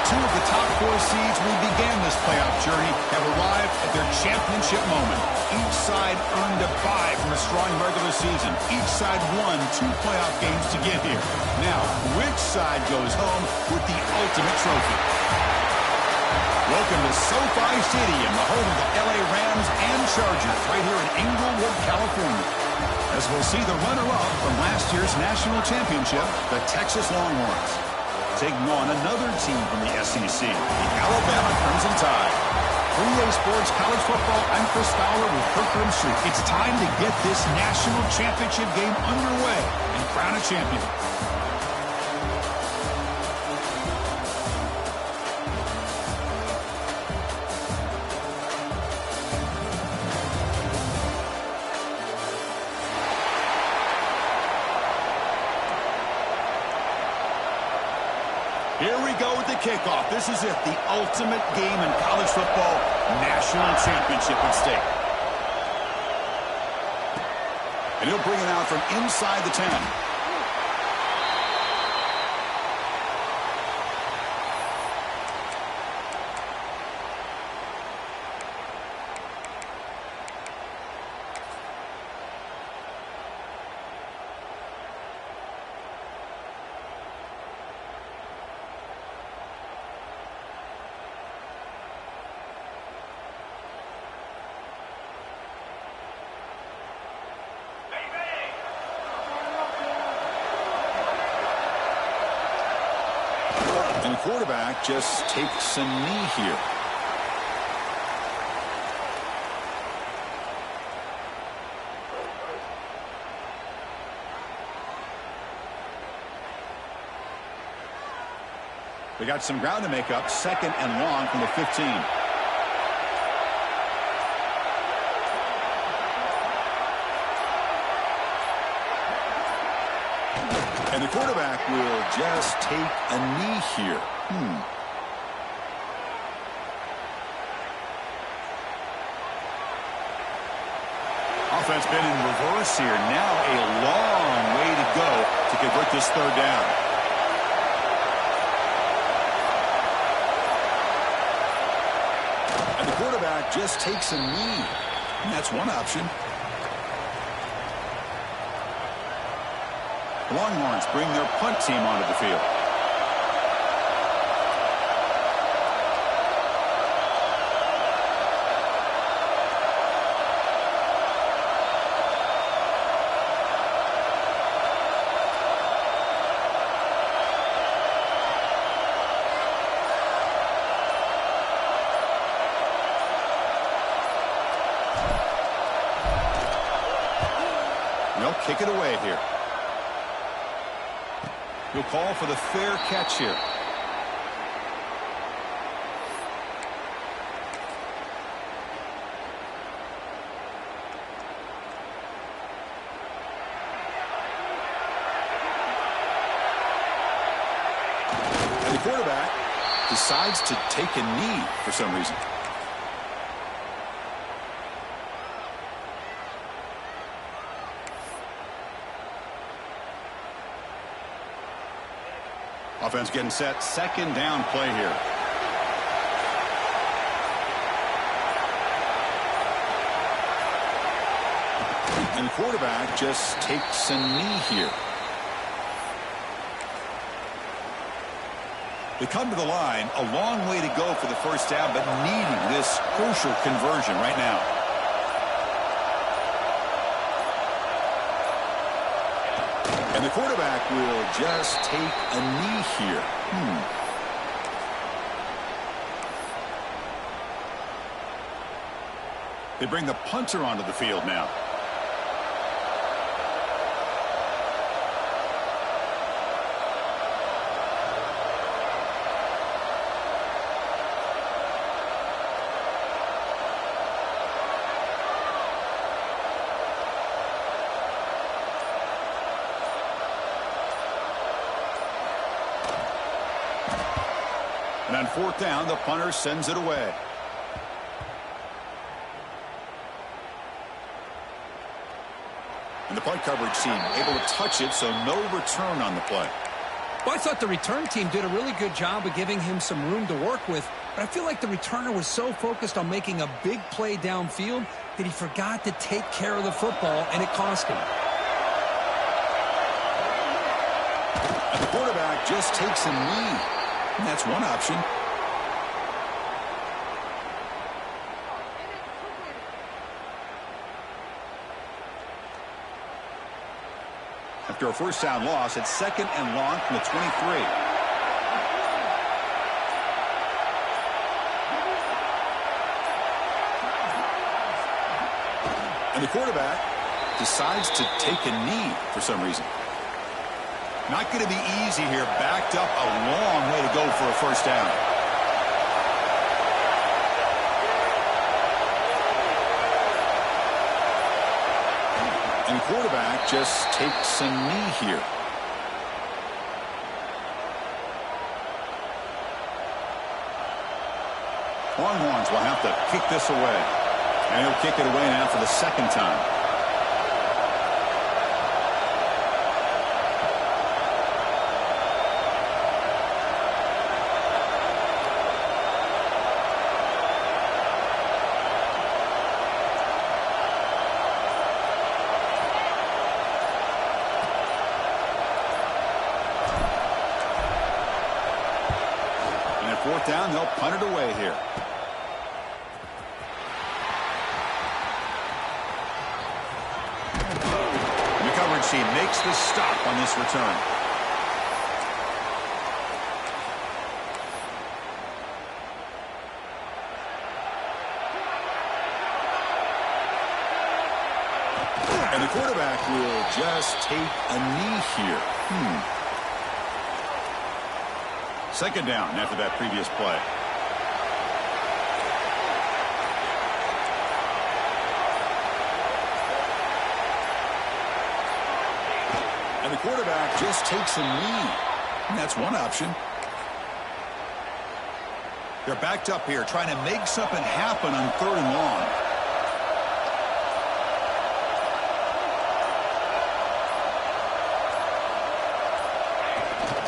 Two of the top four seeds we began this playoff journey have arrived at their championship moment. Each side earned a bye from a strong regular season. Each side won 2 playoff games to get here. Now, which side goes home with the ultimate trophy? Welcome to SoFi Stadium, the home of the LA Rams and Chargers, right here in Inglewood, California. As we'll see the runner-up from last year's national championship, the Texas Longhorns, taking on another team from the SEC, the Alabama Crimson Tide. For EA Sports College Football, I'm Chris Fowler with Kirker and Street. It's time to get this national championship game underway and crown a champion. Here we go with the kickoff. This is it, the ultimate game in college football, national championship at stake. And he'll bring it out from inside the 10. And the quarterback just takes a knee here. They got some ground to make up, 2nd and long from the 15. And the quarterback will just take a knee here. Offense been in reverse here. Now a long way to go to convert this 3rd down. And the quarterback just takes a knee. And that's one option. Longhorns bring their punt team onto the field. And they'll kick it away here. He'll call for the fair catch here. And the quarterback decides to take a knee for some reason. Offense getting set, 2nd down play here. And the quarterback just takes a knee here. They come to the line, a long way to go for the 1st down, but needing this crucial conversion right now. And the quarterback will just take a knee here. They bring the punter onto the field now. And on 4th down, the punter sends it away. And the punt coverage team able to touch it, so no return on the play. Well, I thought the return team did a really good job of giving him some room to work with, but I feel like the returner was so focused on making a big play downfield that he forgot to take care of the football, and it cost him. And the quarterback just takes a knee. And that's one option. After a first down loss, it's 2nd and long from the 23. And the quarterback decides to take a knee for some reason. Not going to be easy here. Backed up a long way to go for a first down. And the quarterback just takes a knee here. Longhorns will have to kick this away. And he'll kick it away now for the 2nd time. And at 4th down, they'll punt it away here. He makes the stop on this return. And the quarterback will just take a knee here. 2nd down after that previous play. And the quarterback just takes a knee. And that's one option. They're backed up here trying to make something happen on 3rd and long.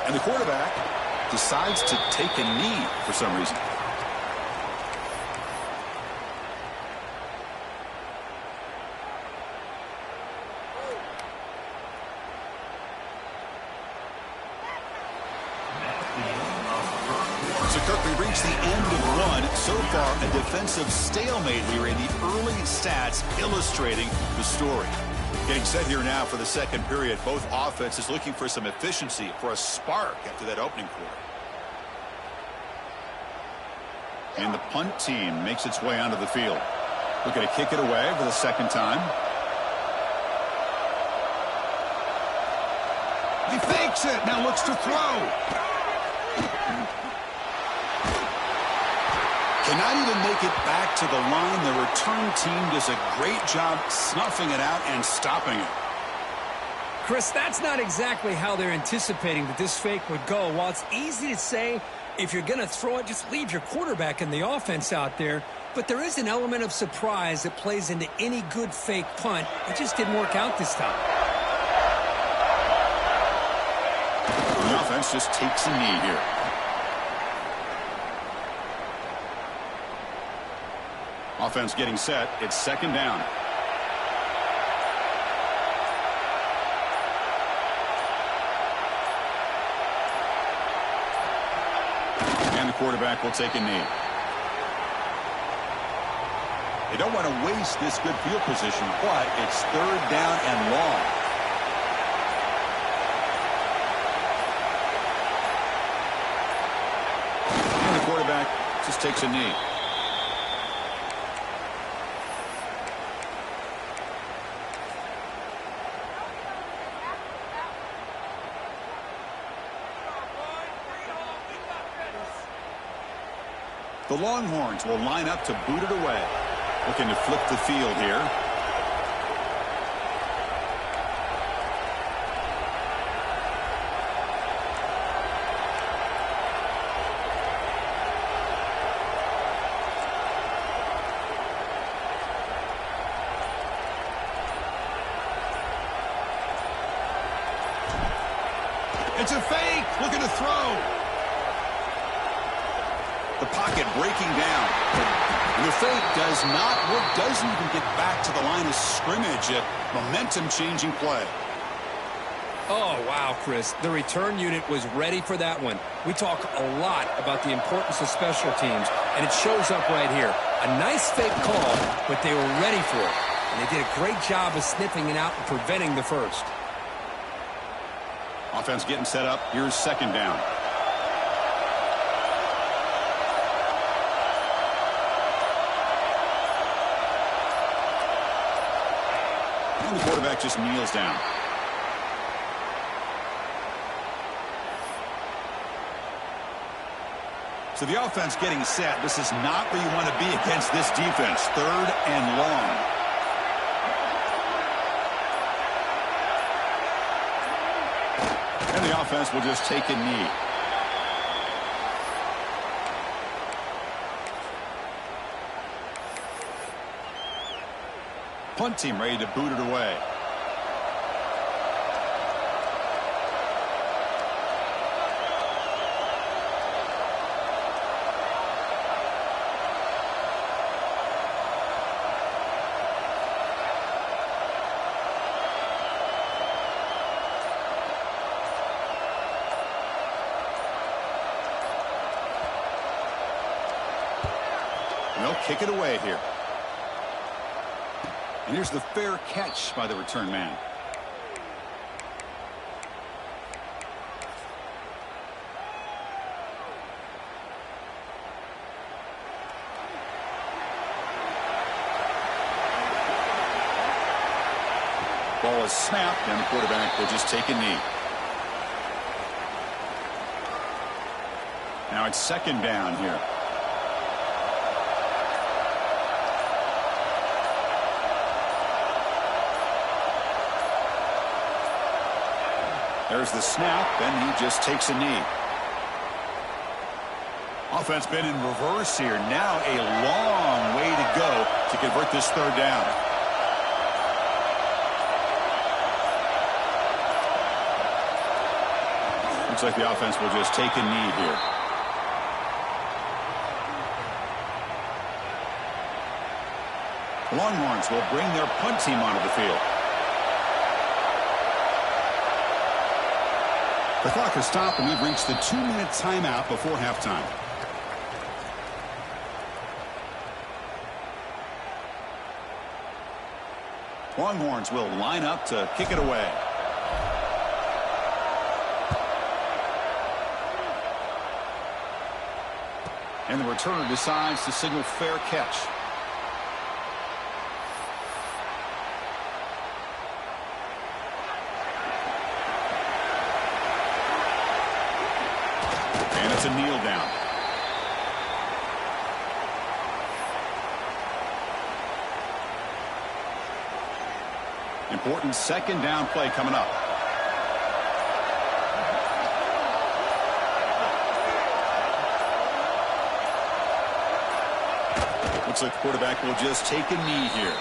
And the quarterback decides to take a knee for some reason. So, Kirk, we reached the end of one. So far, a defensive stalemate here in the early stats illustrating the story. Getting set here now for the 2nd period. Both offenses looking for some efficiency, for a spark after that opening quarter. And the punt team makes its way onto the field. Looking to kick it away for the 2nd time. He fakes it. Now looks to throw. Cannot even make it back to the line. The return team does a great job snuffing it out and stopping it. Chris, that's not exactly how they're anticipating that this fake would go. While it's easy to say, if you're going to throw it, just leave your quarterback and the offense out there. But there is an element of surprise that plays into any good fake punt. It just didn't work out this time. The offense just takes a knee here. Offense getting set. It's 2nd down. And the quarterback will take a knee. They don't want to waste this good field position, but it's 3rd down and long. And the quarterback just takes a knee. The Longhorns will line up to boot it away. Looking to flip the field here. It's a fake. Looking to throw. The pocket breaking down. The fake does not work. Doesn't even get back to the line of scrimmage. A momentum-changing play. Oh, wow, Chris. The return unit was ready for that one. We talk a lot about the importance of special teams, and it shows up right here. A nice fake call, but they were ready for it. And they did a great job of sniffing it out and preventing the first. Offense getting set up. Here's second down. And the quarterback just kneels down. So the offense getting set. This is not where you want to be against this defense. Third and long. And the offense will just take a knee. Punt team ready to boot it away. And they'll kick it away here. And here's the fair catch by the return man. Ball is snapped, and the quarterback will just take a knee. Now it's second down here. There's the snap, and he just takes a knee. Offense been in reverse here. Now a long way to go to convert this third down. Looks like the offense will just take a knee here. The Longhorns will bring their punt team onto the field. The clock has stopped, and we've reached the 2-minute timeout before halftime. Longhorns will line up to kick it away. And the returner decides to signal fair catch. And it's a kneel down. Important second down play coming up. Looks like the quarterback will just take a knee here.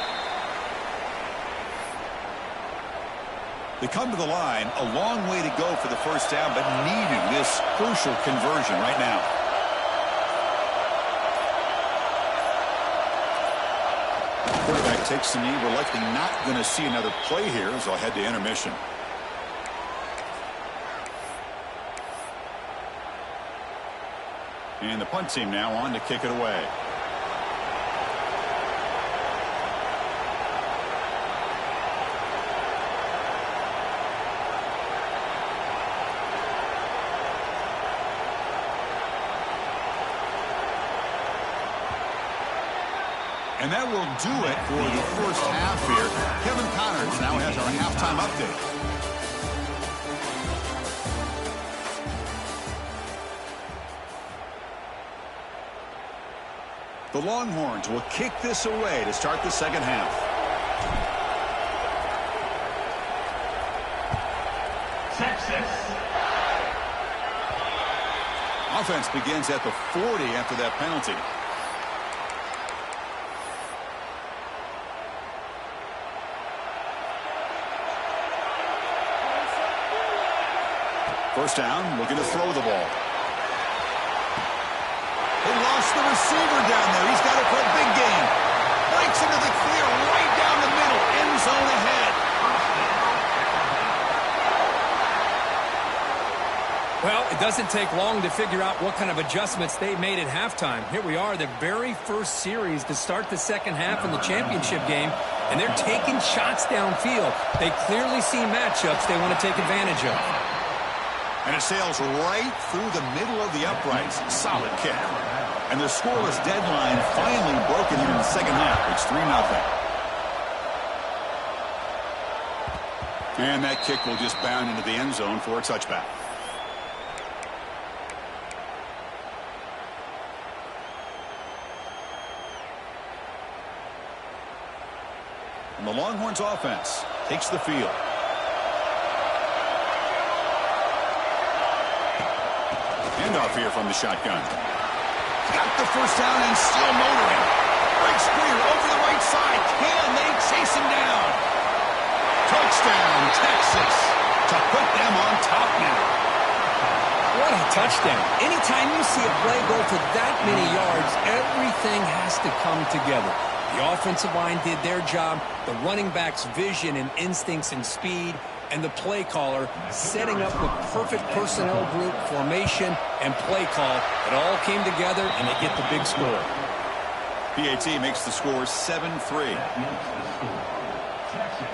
They come to the line, a long way to go for the first down, but needed this crucial conversion right now. Quarterback takes the knee. We're likely not going to see another play here, as I'll head to intermission. And the punt team now on to kick it away. And that will do it for the first half here. Kevin Connors now has our halftime update. The Longhorns will kick this away to start the second half. Texas. Offense begins at the 40 after that penalty. First down, looking to throw the ball. They lost the receiver down there. He's got it for a big gain. Breaks into the clear right down the middle. End zone ahead. Well, it doesn't take long to figure out what kind of adjustments they made at halftime. Here we are, the very first series to start the second half in the championship game, and they're taking shots downfield. They clearly see matchups they want to take advantage of. And it sails right through the middle of the uprights. Solid kick. And the scoreless deadline finally broken here in the second half. It's 3-0. And that kick will just bound into the end zone for a touchback. And the Longhorns offense takes the field. Handoff here from the shotgun. Got the first down and still motoring. Breaks clear over the right side. Can they chase him down? Touchdown, Texas, to put them on top now. What a touchdown. Anytime you see a play go for that many yards, everything has to come together. The offensive line did their job, the running back's vision and instincts and speed, and the play caller setting up the perfect personnel group, formation, and play call. It all came together, and they get the big score. PAT makes the score 7-3. Texas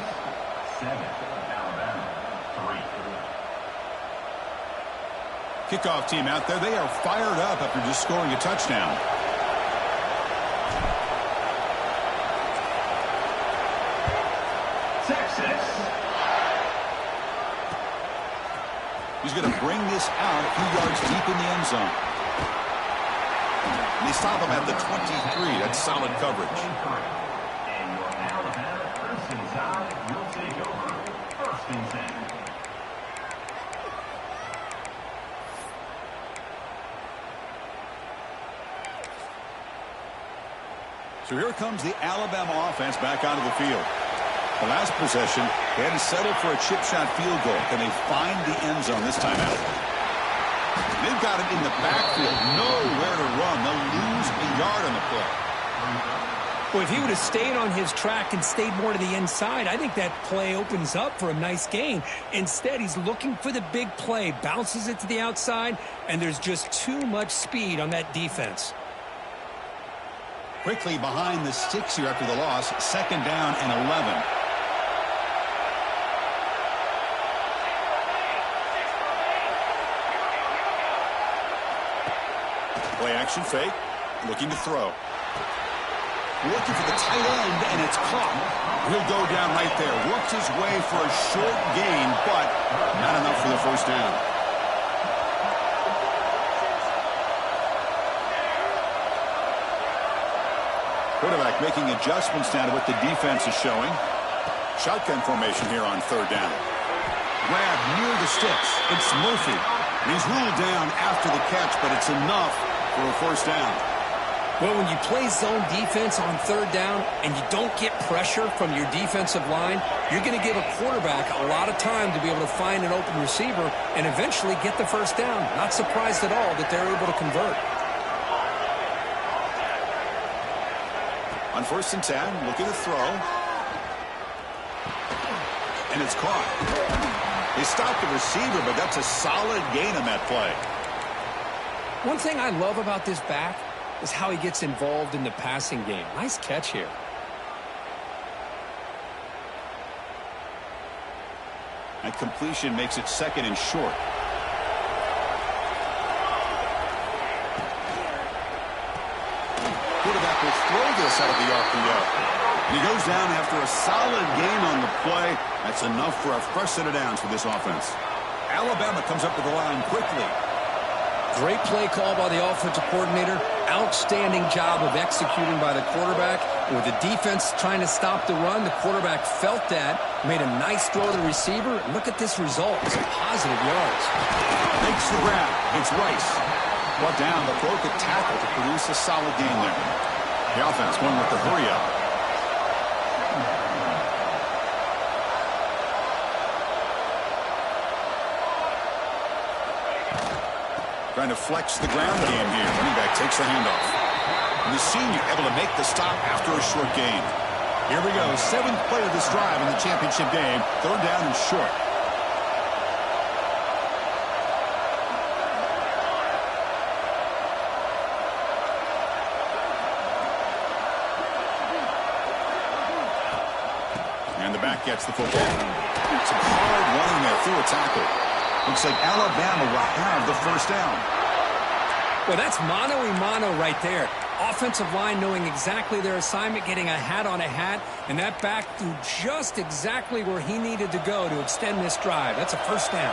7, Alabama 3. Kickoff team out there. They are fired up after just scoring a touchdown. Texas. He's going to bring this out a few yards deep in the end zone. And they stop him at the 23. That's solid coverage. And your Alabama Crimson Tide will take over. First and 10. So here comes the Alabama offense back onto the field. The last possession, they had to settle for a chip shot field goal. Can they find the end zone this time out? They've got it in the backfield. Nowhere to run. They'll lose a yard on the play. Well, if he would have stayed on his track and stayed more to the inside, I think that play opens up for a nice gain. Instead, he's looking for the big play, bounces it to the outside, and there's just too much speed on that defense. Quickly behind the sticks here after the loss. Second down and 11. Play action fake. Looking to throw. Looking for the tight end, and it's caught. He'll go down right there. Works his way for a short gain, but not enough for the first down. Quarterback making adjustments down to what the defense is showing. Shotgun formation here on third down. Grab near the sticks. It's Murphy. And he's ruled down after the catch, but it's enough for a first down. Well, when you play zone defense on third down and you don't get pressure from your defensive line, you're going to give a quarterback a lot of time to be able to find an open receiver and eventually get the first down. Not surprised at all that they're able to convert. On first and 10, looking to throw. And it's caught. They stopped the receiver, but that's a solid gain on that play. One thing I love about this back is how he gets involved in the passing game. Nice catch here. That completion makes it second and short. Quarterback will throw this out of the RPO. And he goes down after a solid gain on the play. That's enough for a fresh set of downs for this offense. Alabama comes up to the line quickly. Great play call by the offensive coordinator. Outstanding job of executing by the quarterback. With the defense trying to stop the run, the quarterback felt that, made a nice throw to the receiver. Look at this result. It's positive yards. Makes the grab. It's Rice. Brought down, but broke the tackle to produce a solid gain there. The offense won with the hurry up. Trying to flex the ground game here. Running back takes the handoff. And the senior able to make the stop after a short gain. Here we go. 7th play of this drive in the championship game. 3rd down and short. And the back gets the football. Some hard running there through a tackle. Looks like Alabama will have the first down. Well, that's mano-a-mano right there. Offensive line knowing exactly their assignment, getting a hat on a hat, and that back threw just exactly where he needed to go to extend this drive. That's a first down.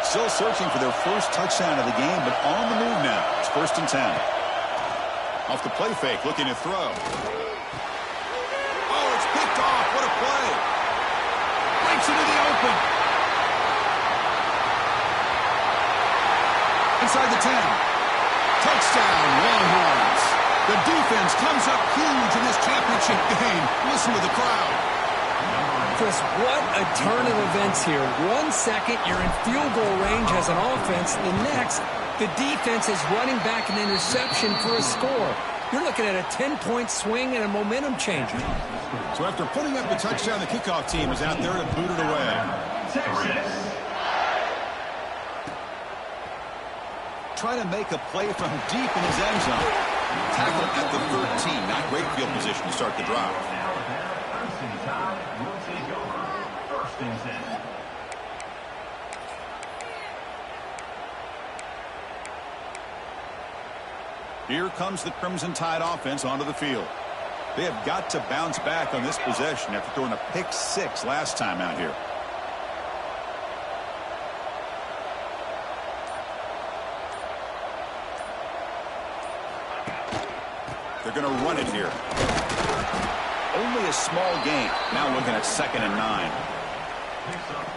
Still searching for their first touchdown of the game, but on the move now. It's 1st and 10. Off the play fake, looking to throw. Oh, it's picked off. What a play. Breaks into the open. Inside the 10. Touchdown, Longhorns. The defense comes up huge in this championship game. Listen to the crowd. Chris, what a turn of events here. 1 second, you're in field goal range as an offense. The next, the defense is running back an interception for a score. You're looking at a 10-point swing and a momentum changer. So after putting up the touchdown, the kickoff team is out there to boot it away. Texas. Trying to make a play from deep in his end zone. Tackle at the 13. Not great field position to start the drive. Alabama, 1st and 10. Will take over 1st and 10. Here comes the Crimson Tide offense onto the field. They have got to bounce back on this possession after throwing a pick 6 last time out here. They're going to run it here. Only a small gain. Now looking at 2nd and 9.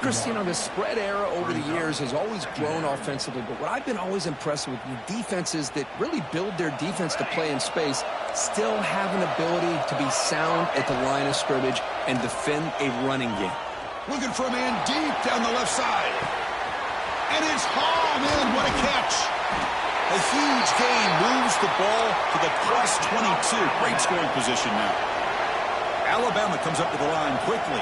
Chris, you know, the spread era over the years has always grown offensively, but what I've been always impressed with defenses that really build their defense to play in space still have an ability to be sound at the line of scrimmage and defend a running game. Looking for a man deep down the left side. And it's hauled in. What a catch. A huge gain moves the ball to the plus 22. Great scoring position now. Alabama comes up to the line quickly.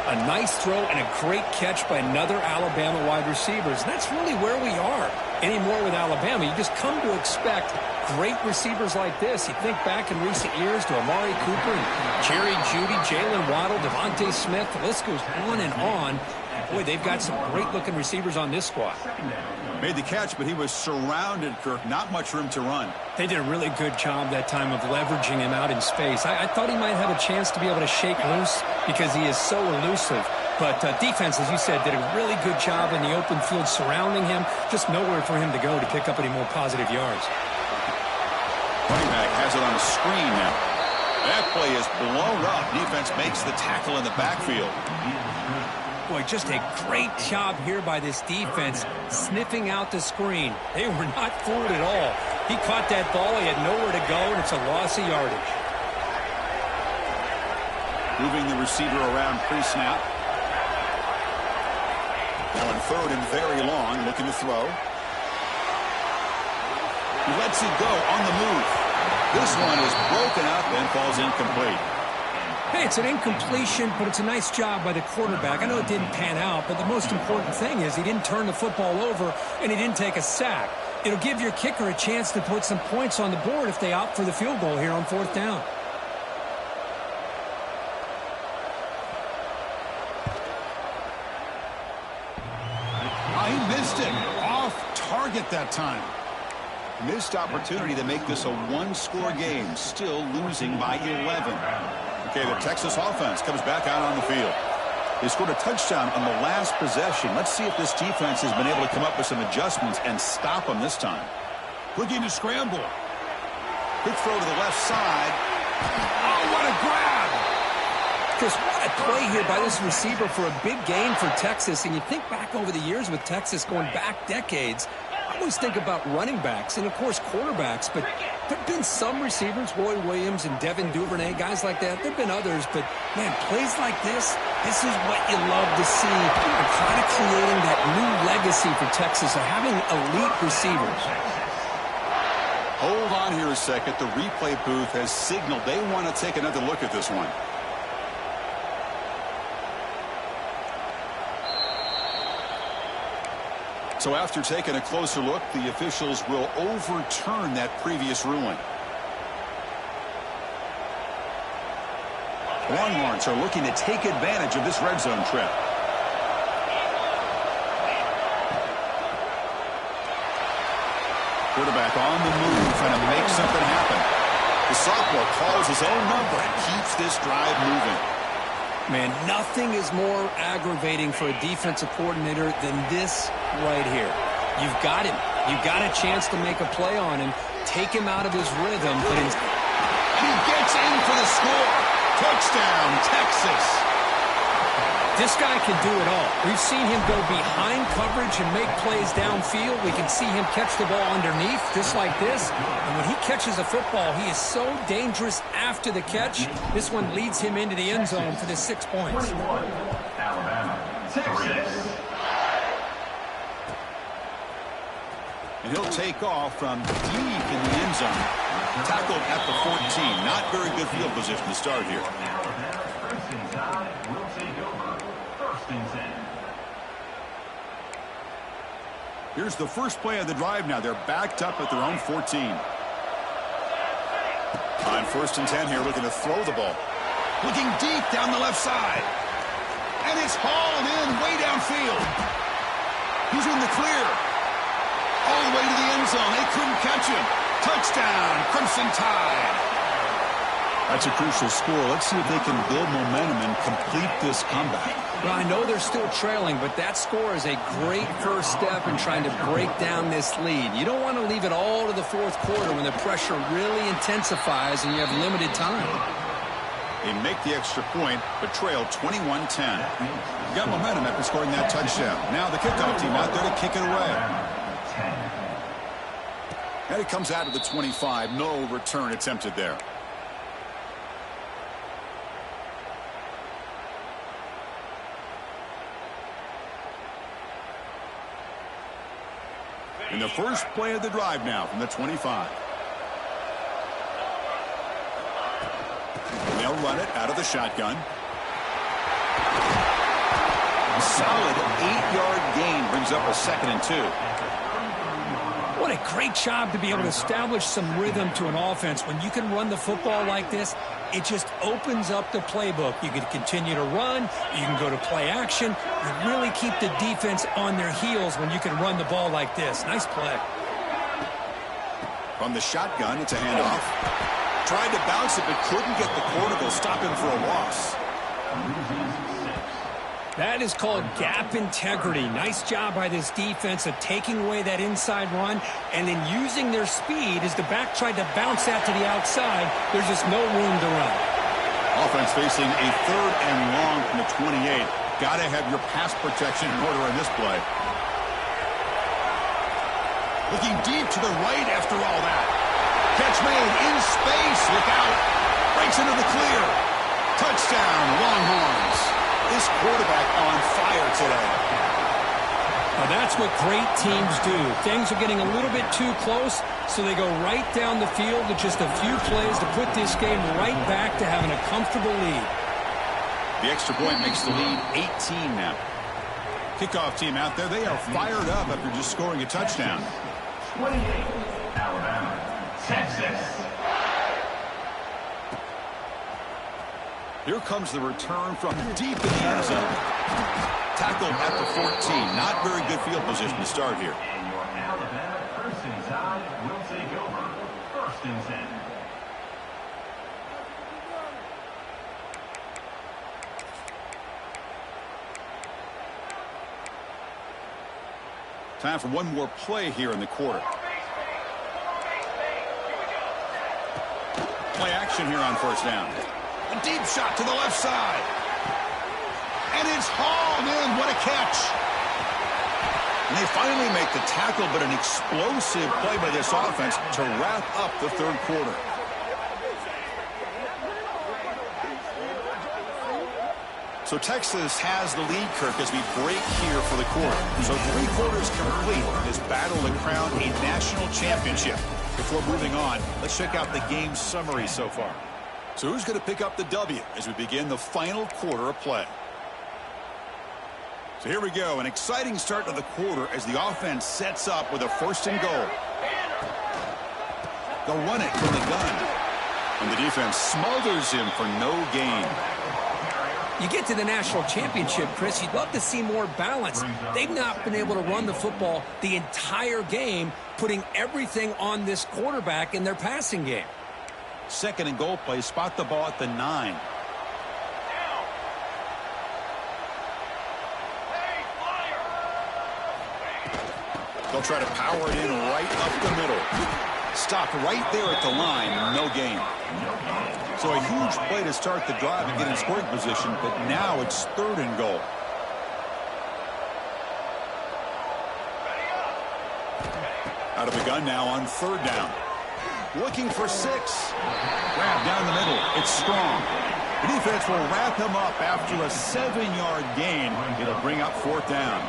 A nice throw and a great catch by another Alabama wide receivers. That's really where we are anymore with Alabama. You just come to expect great receivers like this. You think back in recent years to Amari Cooper, and Jerry Jeudy, Jalen Waddle, Devontae Smith. The list goes on and on. Boy, they've got some great-looking receivers on this squad. Made the catch, but he was surrounded, Kirk. Not much room to run. They did a really good job that time of leveraging him out in space. I thought he might have a chance to be able to shake loose because he is so elusive. But defense, as you said, did a really good job in the open field surrounding him. Just nowhere for him to go to pick up any more positive yards. Running back has it on a screen now. That play is blown up. Defense makes the tackle in the backfield. Boy, just a great job here by this defense, sniffing out the screen. They were not fooled at all. He caught that ball. He had nowhere to go, and it's a loss of yardage. Moving the receiver around pre-snap. Now in 3rd and very long, looking to throw. He lets it go on the move. This one is broken up and falls incomplete. Hey, it's an incompletion, but it's a nice job by the quarterback. I know it didn't pan out, but the most important thing is he didn't turn the football over and he didn't take a sack. It'll give your kicker a chance to put some points on the board if they opt for the field goal here on 4th down. He missed it. Off target that time. Missed opportunity to make this a one-score game. Still losing by 11. Okay, the Texas offense comes back out on the field. They scored a touchdown on the last possession. Let's see if this defense has been able to come up with some adjustments and stop them this time. Looking to scramble. Quick throw to the left side. Oh, what a grab! Chris, what a play here by this receiver for a big gain for Texas. And you think back over the years with Texas going back decades, always think about running backs and, of course, quarterbacks, but there have been some receivers, Roy Williams and Devin Duvernay, guys like that. There have been others, but, man, plays like this is what you love to see. And kind of creating that new legacy for Texas of having elite receivers. Hold on here a second. The replay booth has signaled they want to take another look at this one. So after taking a closer look, the officials will overturn that previous ruling. Longhorns are looking to take advantage of this red zone trip. Quarterback on the move, trying to make something happen. The sophomore calls his own number and keeps this drive moving. Man, nothing is more aggravating for a defensive coordinator than this right here. You've got him. You've got a chance to make a play on him, take him out of his rhythm. And he gets in for the score. Touchdown, Texas. This guy can do it all. We've seen him go behind coverage and make plays downfield. We can see him catch the ball underneath, just like this. And when he catches a football, he is so dangerous after the catch. This one leads him into the end zone for the 6 points. 21, Alabama, Texas. And he'll take off from deep in the end zone. Tackled at the 14. Not very good field position to start here. Alabama, Crimson Tide will take over. First and 10. Here's the first play of the drive now. They're backed up at their own 14. On first and 10 here, looking to throw the ball. Looking deep down the left side. And it's hauled in way downfield. He's in the clear. All the way to the end zone. They couldn't catch him. Touchdown, Crimson Tide. That's a crucial score. Let's see if they can build momentum and complete this comeback. Well, I know they're still trailing, but that score is a great first step in trying to break down this lead. You don't want to leave it all to the fourth quarter when the pressure really intensifies and you have limited time. They make the extra point, but trail 21-10. Got momentum after scoring that touchdown. Now the kickoff team out there to kick it away. And it comes out of the 25. No return attempted there. In the first play of the drive now from the 25. They'll run it out of the shotgun. A solid 8-yard gain brings up a 2nd and 2. What a great job to be able to establish some rhythm to an offense. When you can run the football like this, it just opens up the playbook. You can continue to run. You can go to play action. You really keep the defense on their heels when you can run the ball like this. Nice play. From the shotgun, it's a handoff. Tried to bounce it, but couldn't get the corner to stop him for a loss. That is called gap integrity. Nice job by this defense of taking away that inside run and then using their speed as the back tried to bounce that to the outside. There's just no room to run. Offense facing a 3rd and long from the 28. Got to have your pass protection in order in this play. Looking deep to the right after all that. Catch made in space. Look out. Breaks into the clear. Touchdown, Longhorns. This quarterback on fire today. Now that's what great teams do. Things are getting a little bit too close, so they go right down the field with just a few plays to put this game right back to having a comfortable lead. The extra point makes the lead 18 now. Kickoff team out there, they are fired up after just scoring a touchdown. 28, Alabama, Texas. Here comes the return from deep in the end zone. Tackled at the 14. Not very good field position to start here. And your Alabama Crimson Tide will take over. First and 10. Time for one more play here in the quarter. Play action here on first down. A deep shot to the left side. And it's hauled in. What a catch. And they finally make the tackle, but an explosive play by this offense to wrap up the third quarter. So Texas has the lead, Kirk, as we break here for the quarter. So 3 quarters complete in this battle to crown a national championship. Before moving on, let's check out the game summary so far. So who's going to pick up the W as we begin the final quarter of play? So here we go, an exciting start to the quarter as the offense sets up with a 1st and goal. They'll run it from the gun. And the defense smothers him for no gain. You get to the national championship, Chris, you'd love to see more balance. They've not been able to run the football the entire game, putting everything on this quarterback in their passing game. 2nd and goal play, spot the ball at the 9. They'll try to power it in right up the middle. Stopped right there at the line, no gain. So a huge play to start the drive and get in scoring position, but now it's 3rd and goal. Out of the gun now on 3rd down. Looking for 6. Grab down the middle. It's strong. The defense will wrap him up after a 7-yard gain. It'll bring up 4th down.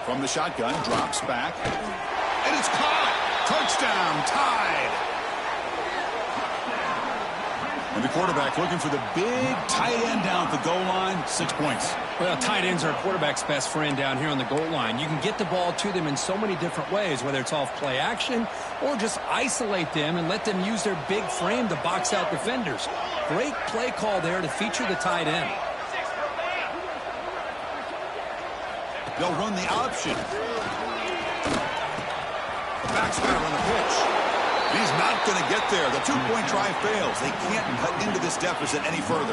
From the shotgun, drops back. And it's caught. Touchdown, tied. And the quarterback looking for the big tight end down at the goal line. 6 points. Well, tight ends are a quarterback's best friend down here on the goal line. You can get the ball to them in so many different ways, whether it's off play action or just isolate them and let them use their big frame to box out defenders. Great play call there to feature the tight end. They'll run the option. Back's got to run the pitch. He's not going to get there. The 2-point try fails. They can't cut into this deficit any further.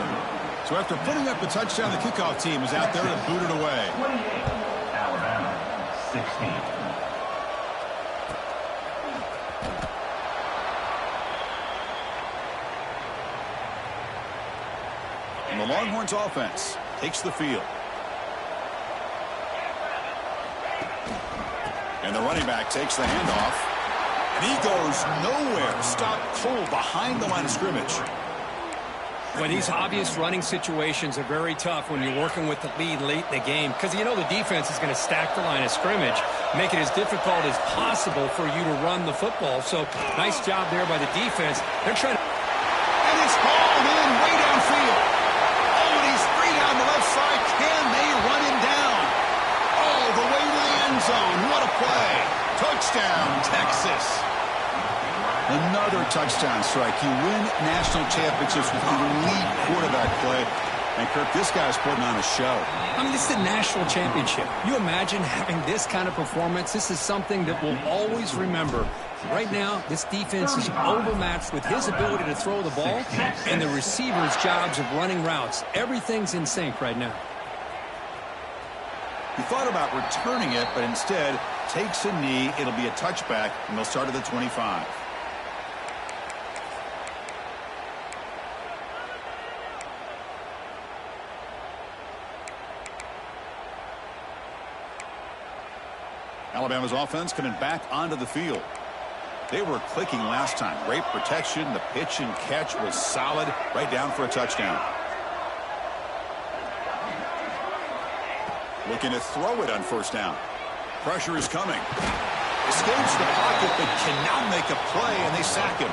So after putting up the touchdown, the kickoff team is out there to boot it away. 28, Alabama, 16. And the Longhorns offense takes the field. And the running back takes the handoff. And he goes nowhere. Stopped cold behind the line of scrimmage. Well, these obvious running situations are very tough when you're working with the lead late in the game because you know the defense is going to stack the line of scrimmage, make it as difficult as possible for you to run the football. So nice job there by the defense. They're trying to... And it's hauled in way downfield. Oh, and he's free down the left side. Can they run him down? All the way to the end zone. What a play. Touchdown, Texas. Another touchdown strike. You win national championships with elite quarterback play. And, Kirk, this guy's putting on a show. I mean, this is a national championship. You imagine having this kind of performance? This is something that we'll always remember. Right now, this defense is overmatched with his ability to throw the ball and the receivers' jobs of running routes. Everything's in sync right now. He thought about returning it, but instead takes a knee. It'll be a touchback, and they'll start at the 25. Alabama's offense coming back onto the field. They were clicking last time. Great protection. The pitch and catch was solid. Right down for a touchdown. Looking to throw it on 1st down. Pressure is coming. Escapes the pocket but cannot make a play, and they sack him.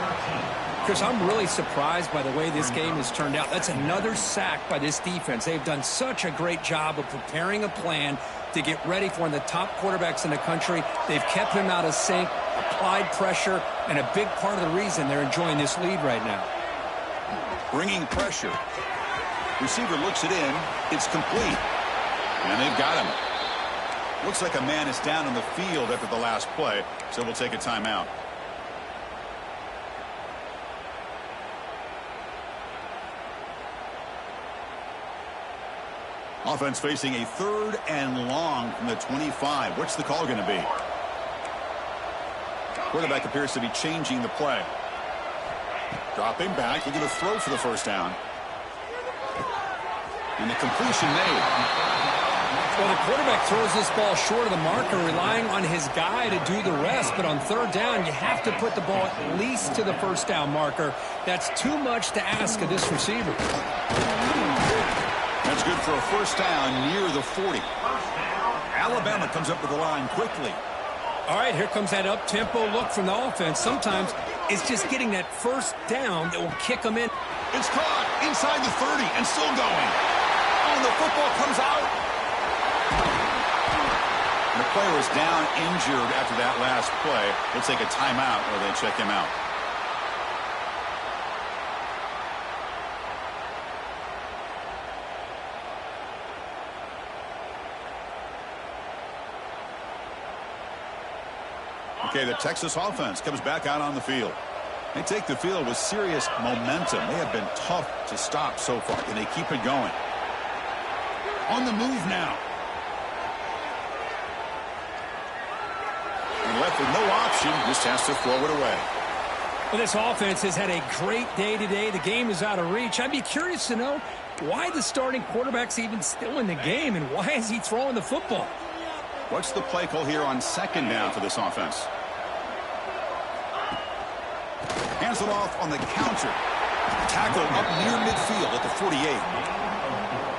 Chris, I'm really surprised by the way this game has turned out. That's another sack by this defense. They've done such a great job of preparing a plan to get ready for one of the top quarterbacks in the country. They've kept him out of sync, applied pressure, and a big part of the reason they're enjoying this lead right now. Bringing pressure. Receiver looks it in. It's complete. And they've got him. Looks like a man is down on the field after the last play, so we'll take a timeout. Offense facing a 3rd and long from the 25. What's the call going to be? Quarterback appears to be changing the play. Dropping back, looking to throw for the first down. And the completion made. Well, the quarterback throws this ball short of the marker, relying on his guy to do the rest. But on third down, you have to put the ball at least to the first down marker. That's too much to ask of this receiver. That's good for a first down near the 40. Alabama comes up with the line quickly. All right, here comes that up-tempo look from the offense. Sometimes it's just getting that first down that will kick them in. It's caught inside the 30 and still going. Oh, and the football comes out. And the player is down injured after that last play. They'll take a timeout or they check him out. Okay, the Texas offense comes back out on the field. They take the field with serious momentum. They have been tough to stop so far. Can they keep it going? On the move now. And left with no option, just has to throw it away. Well, this offense has had a great day today. The game is out of reach. I'd be curious to know why the starting quarterback's even still in the game and why is he throwing the football? What's the play call here on second down for this offense? Hands it off on the counter. Tackle up near midfield at the 48.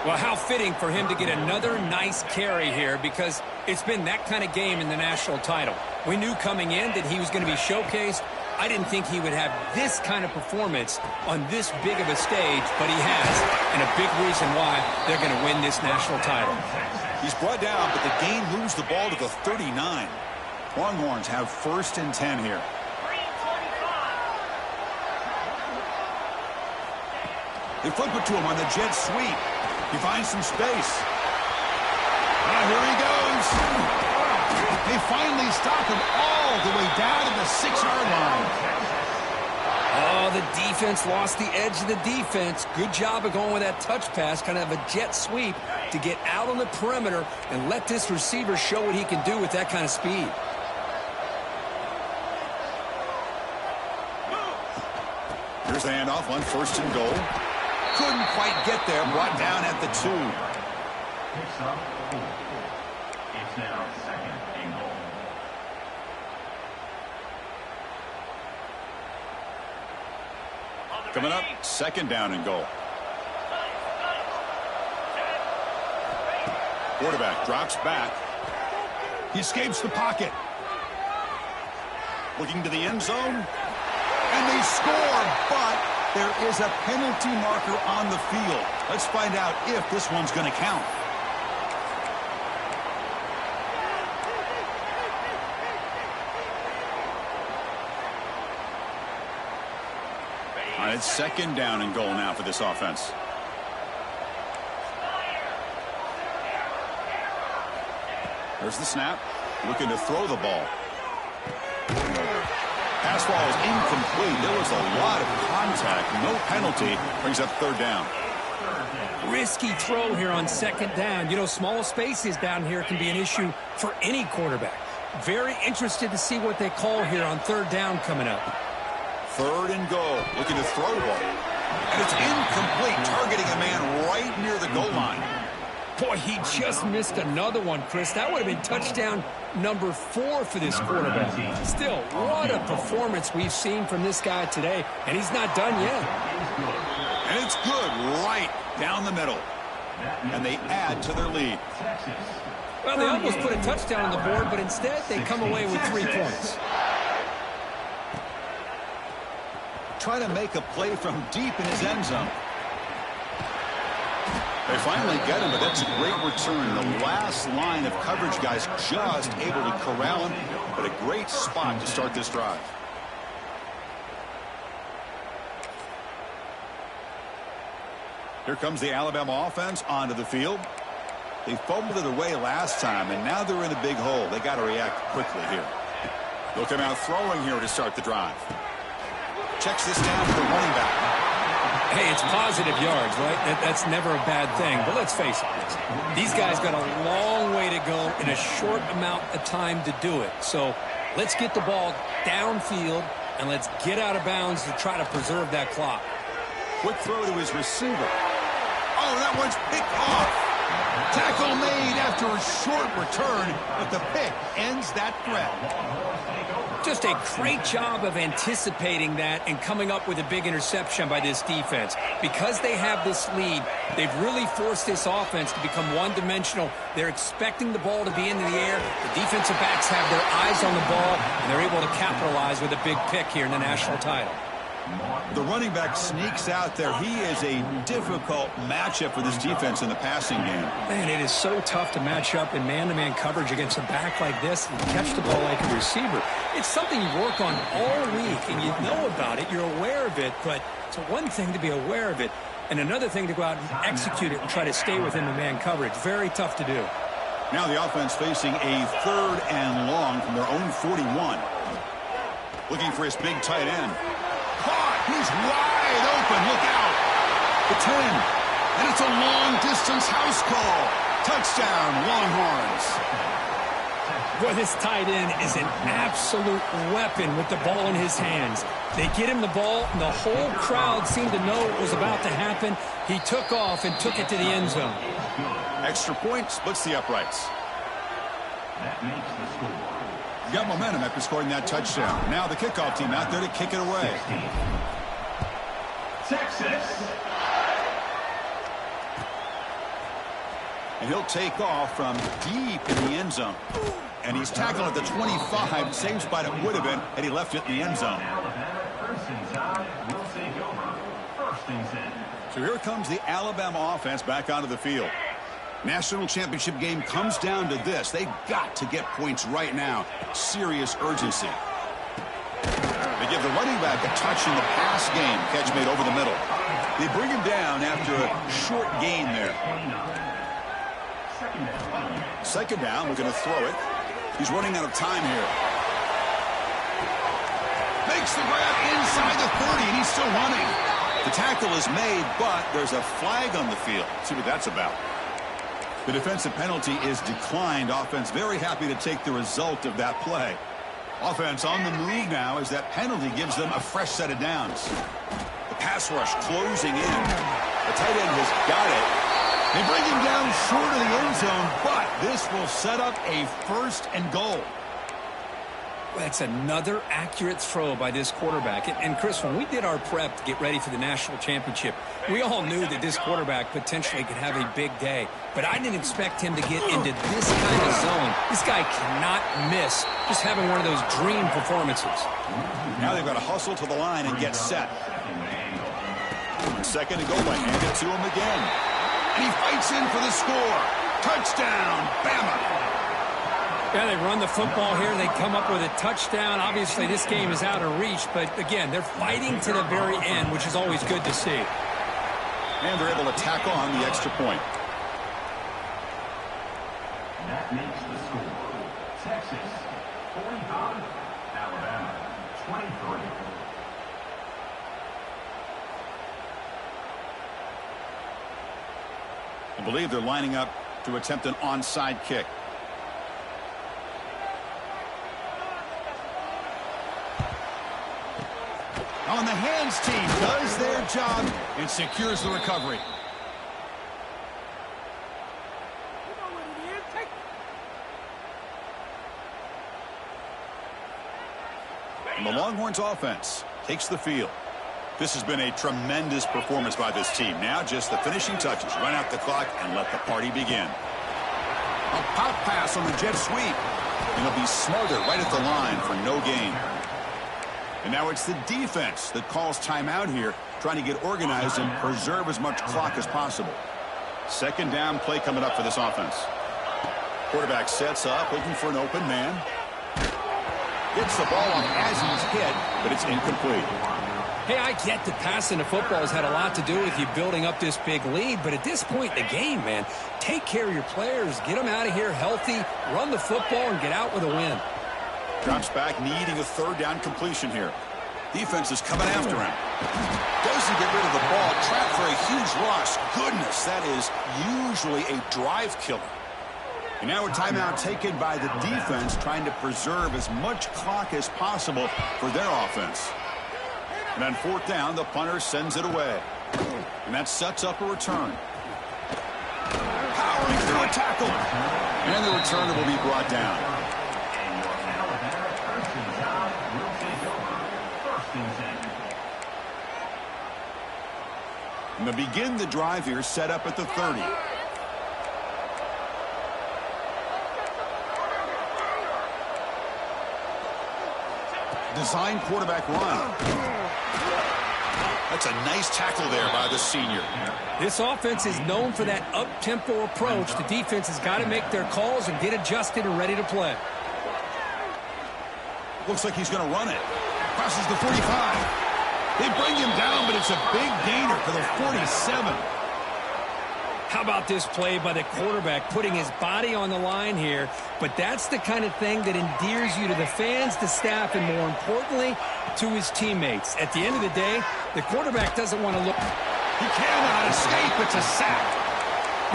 Well, how fitting for him to get another nice carry here because it's been that kind of game in the national title. We knew coming in that he was going to be showcased. I didn't think he would have this kind of performance on this big of a stage, but he has, and a big reason why they're going to win this national title. He's brought down, but the game moves the ball to the 39. Longhorns have 1st and 10 here. They flip it to him on the jet sweep. He finds some space. Now here he goes. They finally stop him all the way down to the 6-yard line. Oh, the defense lost the edge of the defense. Good job of going with that touch pass, kind of a jet sweep to get out on the perimeter and let this receiver show what he can do with that kind of speed. Here's the handoff on 1st and goal. Couldn't quite get there, brought down at the 2. Picks up 4. It's now 2nd and goal. Coming up, 2nd down and goal. Quarterback drops back. He escapes the pocket. Looking to the end zone. And they score, but there is a penalty marker on the field. Let's find out if this one's going to count. All right, it's 2nd down and goal now for this offense. There's the snap. Looking to throw the ball. Pass ball is incomplete. There was a lot of contact. No penalty. Brings up 3rd down. Risky throw here on 2nd down. You know, small spaces down here can be an issue for any quarterback. Very interested to see what they call here on 3rd down coming up. 3rd and goal. Looking to throw the ball. And it's incomplete. Targeting a man right near the goal line. Boy, he just missed another one, Chris. That would have been touchdown number 4 for this quarterback. Still, what a performance we've seen from this guy today, and he's not done yet. And it's good right down the middle. And they add to their lead. Well, they almost put a touchdown on the board, but instead they come away with 3 points. Trying to make a play from deep in his end zone. They finally get him, but that's a great return. The last line of coverage guys just able to corral him, but a great spot to start this drive. Here comes the Alabama offense onto the field. They fumbled it away last time, and now they're in a big hole. They got to react quickly here. They'll come out throwing here to start the drive. Checks this down to the running back. Hey, it's positive yards, right? That's never a bad thing. But let's face it, these guys got a long way to go in a short amount of time to do it. So let's get the ball downfield and let's get out of bounds to try to preserve that clock. Quick throw to his receiver. Oh, that one's picked off. Tackle made after a short return, but the pick ends that threat. Just a great job of anticipating that and coming up with a big interception by this defense. Because they have this lead, they've really forced this offense to become one-dimensional. They're expecting the ball to be in the air. The defensive backs have their eyes on the ball, and they're able to capitalize with a big pick here in the national title. The running back sneaks out there. He is a difficult matchup for this defense in the passing game. Man, it is so tough to match up in man-to-man coverage against a back like this and catch the ball like a receiver. It's something you work on all week, and you know about it. You're aware of it, but it's one thing to be aware of it, and another thing to go out and execute it and try to stay within the man coverage. Very tough to do. Now the offense facing a 3rd and long from their own 41. Looking for his big tight end. Caught! He's wide open. Look out! The 10. And it's a long-distance house call. Touchdown, Longhorns. Boy, this tight end is an absolute weapon with the ball in his hands. They get him the ball, and the whole crowd seemed to know what was about to happen. He took off and took it to the end zone. Extra point splits the uprights. That makes the score. Got momentum after scoring that touchdown. Now the kickoff team out there to kick it away. Texas. And he'll take off from deep in the end zone. And he's tackled at the 25. Same spot it would have been had he left it in the end zone. Alabama, first and 10 will take over. First and 10. So here comes the Alabama offense back onto the field. National championship game comes down to this. They've got to get points right now. Serious urgency. They give the running back a touch in the pass game. Catch made over the middle. They bring him down after a short gain there. Second down, we're going to throw it. He's running out of time here. Makes the grab inside the 30, and he's still running. The tackle is made, but there's a flag on the field. Let's see what that's about. The defensive penalty is declined. Offense very happy to take the result of that play. Offense on the move now as that penalty gives them a fresh set of downs. The pass rush closing in. The tight end has got it. They bring him down short of the end zone, but this will set up a 1st and goal. That's another accurate throw by this quarterback. And Chris, when we did our prep to get ready for the national championship, we all knew that this quarterback potentially could have a big day. But I didn't expect him to get into this kind of zone. This guy cannot miss just having one of those dream performances. Now they've got to hustle to the line and get set. 2nd and goal, I hand it to him again. And he fights in for the score. Touchdown, Bama. Yeah, they run the football here. They come up with a touchdown. Obviously, this game is out of reach. But, again, they're fighting to the very end, which is always good to see. And they're able to tack on the extra point. That makes the score. Texas 45, Alabama 23. I believe they're lining up to attempt an onside kick. On the hands team does their job and secures the recovery. And the Longhorns offense takes the field. This has been a tremendous performance by this team. Now just the finishing touches. Run out the clock and let the party begin. A pop pass on the jet sweep. And it'll be smothered right at the line for no gain. And now it's the defense that calls timeout here, trying to get organized and preserve as much clock as possible. 2nd down play coming up for this offense. Quarterback sets up, looking for an open man. Gets the ball off as he's hit, but it's incomplete. Hey, I get that passing the football has had a lot to do with you building up this big lead, but at this point in the game, man, take care of your players, get them out of here healthy, run the football, and get out with a win. Drops back, needing a 3rd down completion here. Defense is coming after him. Doesn't get rid of the ball. Trapped for a huge loss. Goodness, that is usually a drive killer. And now a timeout taken by the defense, trying to preserve as much clock as possible for their offense. And on fourth down, the punter sends it away. And that sets up a return. Powering through a tackle. And the returner will be brought down. And your Alabama first and 10 will take over. First and 10. And to begin the drive here, set up at the 30. Design quarterback run. That's a nice tackle there by the senior. This offense is known for that up-tempo approach. The defense has got to make their calls and get adjusted and ready to play. Looks like he's going to run it. Crosses the 45. They bring him down, but it's a big gainer for the 47. How about this play by the quarterback, putting his body on the line here? But that's the kind of thing that endears you to the fans, the staff, and more importantly, to his teammates. At the end of the day, the quarterback doesn't want to look. He cannot escape. It's a sack.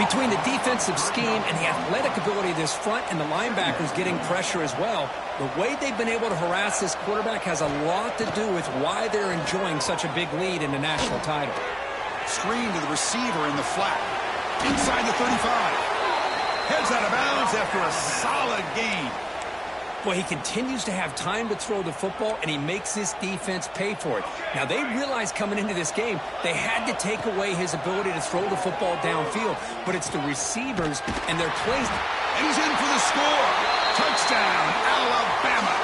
Between the defensive scheme and the athletic ability of this front and the linebackers getting pressure as well, the way they've been able to harass this quarterback has a lot to do with why they're enjoying such a big lead in the national title. Screen to the receiver in the flat. Inside the 35. Heads out of bounds after a solid gain. Boy, he continues to have time to throw the football, and he makes this defense pay for it. Now, they realized coming into this game they had to take away his ability to throw the football downfield, but it's the receivers and their plays. And he's in for the score. Touchdown, Alabama.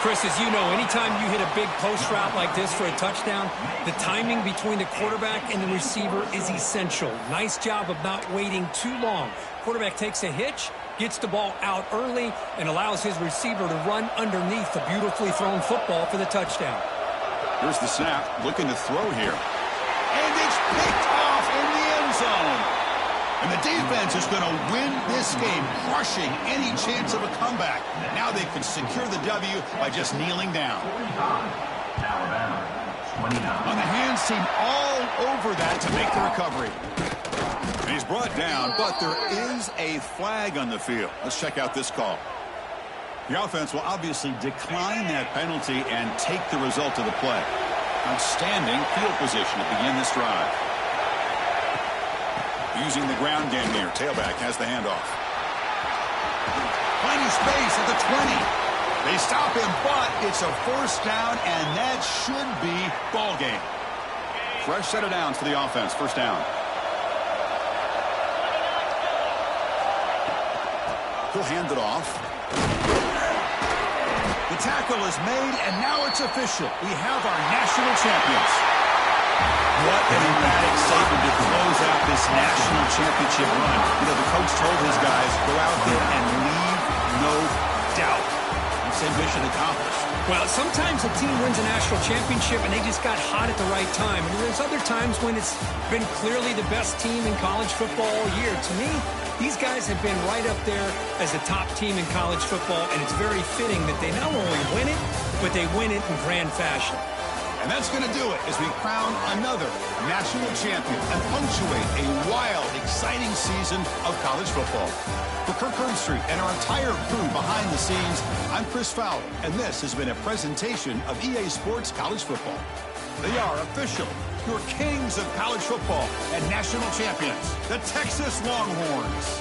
Chris, as you know, anytime you hit a big post route like this for a touchdown, the timing between the quarterback and the receiver is essential. Nice job of not waiting too long. Quarterback takes a hitch, gets the ball out early, and allows his receiver to run underneath the beautifully thrown football for the touchdown. Here's the snap, looking to throw here. And it's picked off in the end zone. And the defense is going to win this game, crushing any chance of a comeback. Now they can secure the W by just kneeling down. Alabama, 29. On the hands team all over that to make the recovery. And he's brought down, but there is a flag on the field. Let's check out this call. The offense will obviously decline that penalty and take the result of the play. Outstanding field position to begin this drive. Using the ground game here. Tailback has the handoff. Finding space at the 20. They stop him, but it's a first down, and that should be ball game. Fresh set of downs for the offense. First down. He'll hand it off. The tackle is made, and now it's official. We have our national champions. What an emphatic statement to close out this national championship run. You know, the coach told his guys, go out there and leave no doubt. And say mission accomplished. Well, sometimes a team wins a national championship and they just got hot at the right time. And there's other times when it's been clearly the best team in college football all year. To me, these guys have been right up there as the top team in college football, and it's very fitting that they not only win it, but they win it in grand fashion. And that's going to do it as we crown another national champion and punctuate a wild, exciting season of college football. For Kirk Herbstreit and our entire crew behind the scenes, I'm Chris Fowler, and this has been a presentation of EA Sports College Football. They are official, your kings of college football and national champions, the Texas Longhorns.